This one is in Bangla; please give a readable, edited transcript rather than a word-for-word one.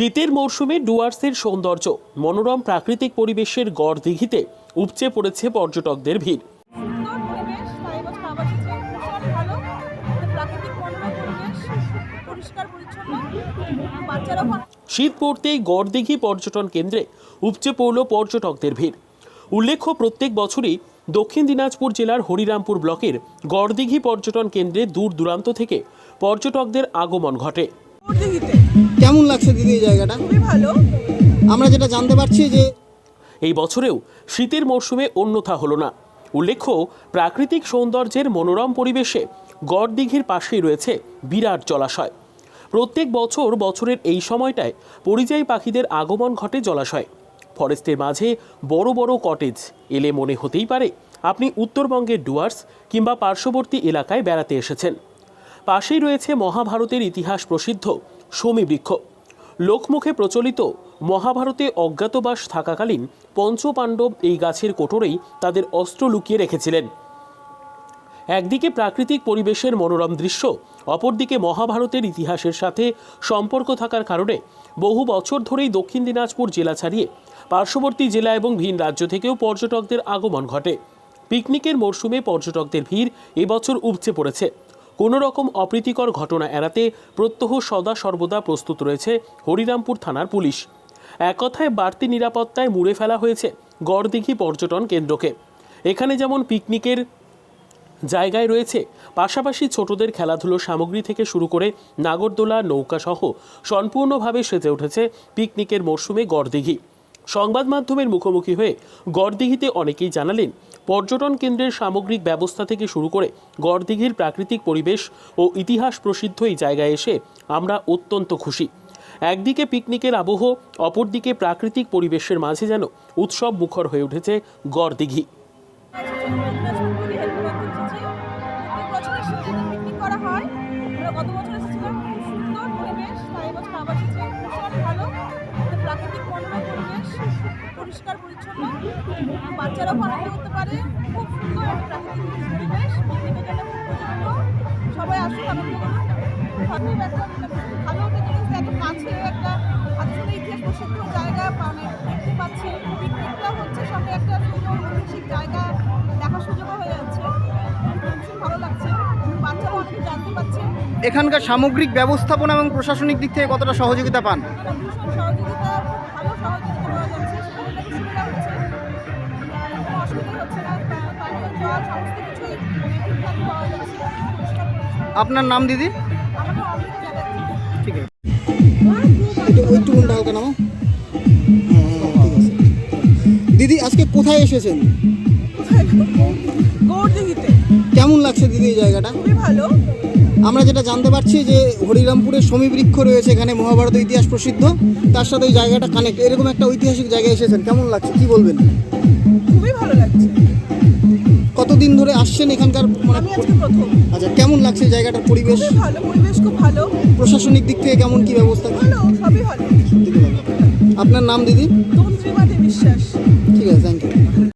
শীতের মরশুমে ডুয়ার্সের সৌন্দর্য, মনোরম প্রাকৃতিক পরিবেশের গড় দিঘিতে উপচে পড়েছে পর্যটকদের ভিড়। শীত পড়তেই গড়দিঘি পর্যটন কেন্দ্রে উপচে পড়ল পর্যটকদের ভিড়। উল্লেখ্য, প্রত্যেক বছরই দক্ষিণ দিনাজপুর জেলার হরিরামপুর ব্লকের গড়দিঘি পর্যটন কেন্দ্রে দূর দূরান্ত থেকে পর্যটকদের আগমন ঘটে। কেমন লাগছে দিদি এই জায়গাটা? খুবই ভালো। আমরা যেটা জানতে পারছি যে এই বছরেও শীতের মরশুমে অন্যথা হলো না। উল্লেখ্য, প্রাকৃতিক সৌন্দর্যের মনোরম পরিবেশে গড়দিঘির পাশেই রয়েছে বিরাট জলাশয়। প্রত্যেক বছর বছরের এই সময়টায় পরিযায়ী পাখিদের আগমন ঘটে জলাশয়ে। ফরেস্টের মাঝে বড় বড় কটেজ এলে মনে হতেই পারে আপনি উত্তরবঙ্গের ডুয়ার্স কিংবা পার্শ্ববর্তী এলাকায় বেড়াতে এসেছেন। পাশেই রয়েছে মহাভারতের ইতিহাস প্রসিদ্ধ শমী বৃক্ষ। লোকমুখে প্রচলিত মহাভারতে অজ্ঞাতবাস থাকাকালীন পঞ্চপাণ্ডব এই গাছের কোটরেই তাদের অস্ত্র লুকিয়ে রেখেছিলেন। একদিকে প্রাকৃতিক পরিবেশের মনোরম দৃশ্য, অপরদিকে মহাভারতের ইতিহাসের সাথে সম্পর্ক থাকার কারণে বহু বছর ধরেই দক্ষিণ দিনাজপুর জেলা ছাড়িয়ে পার্শ্ববর্তী জেলা এবং ভিন রাজ্য থেকেও পর্যটকদের আগমন ঘটে। পিকনিকের মরশুমে পর্যটকদের ভিড় এবছর উপচে পড়েছে। কোনো রকম অপ্রীতিকর ঘটনা এড়াতে প্রত্যহ সদা সর্বদা প্রস্তুত রয়েছে হরিরামপুর থানার পুলিশ। এক কথায় বাড়তি নিরাপত্তায় মুড়ে ফেলা হয়েছে গড়দিঘি পর্যটন কেন্দ্রকে। এখানে যেমন পিকনিকের জায়গায় রয়েছে, পাশাপাশি ছোটদের খেলাধুলোর সামগ্রী থেকে শুরু করে নাগরদোলা, নৌকা সহ সম্পূর্ণভাবে সেজে উঠেছে পিকনিকের মরশুমে গড়দিঘি। সংবাদ মাধ্যমের মুখোমুখি হয়ে গড়দিঘিতে অনেকেই জানালেন, পর্যটন কেন্দ্রের সামগ্রিক ব্যবস্থা থেকে শুরু করে গড়দিঘির প্রাকৃতিক পরিবেশ ও ইতিহাস প্রসিদ্ধ এই জায়গায় এসে আমরা অত্যন্ত খুশি। একদিকে পিকনিকের আবহ, অপরদিকে প্রাকৃতিক পরিবেশের মাঝে যেন উৎসব মুখর হয়ে উঠেছে গড়দিঘি। পরিষ্কার পরিচ্ছন্ন, বাচ্চারাও আনন্দ করতে পারে। খুব সুন্দর একটা প্রাকৃতিক পরিবেশ, পিকনিকের জন্য খুব উপযুক্ত। সবাই আসুক, আনন্দ করুন। খুব একটা ভালো একটা জিনিস, এত কাছে একটা আসলে ইতিহাস প্রসিদ্ধ জায়গা মানে দেখতে পাচ্ছি। পিকনিকটা হচ্ছে সঙ্গে একটা সুন্দর ঐতিহাসিক জায়গা দেখার সুযোগও হয়ে যাচ্ছে। ভীষণ ভালো লাগছে, বাচ্চারাও অনেক জানতে পারছে। এখানকার সামগ্রিক ব্যবস্থাপনা এবং প্রশাসনিক দিক থেকে কতটা সহযোগিতা পান? ভীষণ সহযোগিতা, ভালো সহযোগিতা পাওয়া যাচ্ছে, সেখানে সুবিধা হচ্ছে, কোনো অসুবিধা হচ্ছে না। পানীয় জল সমস্ত কিছুই ঠিকঠাক পাওয়া যাচ্ছে। আপনার নাম দিদি? আমার নাম অমৃতা চ্যাটার্জি। ঠিক আছে, একটু হালকা নাও। দিদি, আজকে কোথায় এসেছেন? গড়দিঘিতে। কেমন লাগছে দিদি এই জায়গাটা? খুবই ভালো। আমরা যেটা জানতে পারছি যে হরিরামপুরের শমী বৃক্ষ রয়েছে এখানে, মহাভারত ইতিহাস প্রসিদ্ধ, তার সাথে ওই জায়গাটা কানেক্ট। এরকম একটা ঐতিহাসিক জায়গায় এসেছেন, কেমন লাগছে, কি বলবেন? খুবই ভালো লাগছে। কতদিন ধরে আসছেন এখানকার? আমি আজকে প্রথম। আচ্ছা, কেমন লাগছে জায়গাটার পরিবেশ? খুবই ভালো, পরিবেশ খুব ভালো। প্রশাসনিক দিক থেকে কেমন কি ব্যবস্থা? ভালো, সবই ভালো। আপনার নাম দিদি? তন্ত্রিমা দে বিশ্বাস। ঠিক আছে, থ্যাংক ইউ।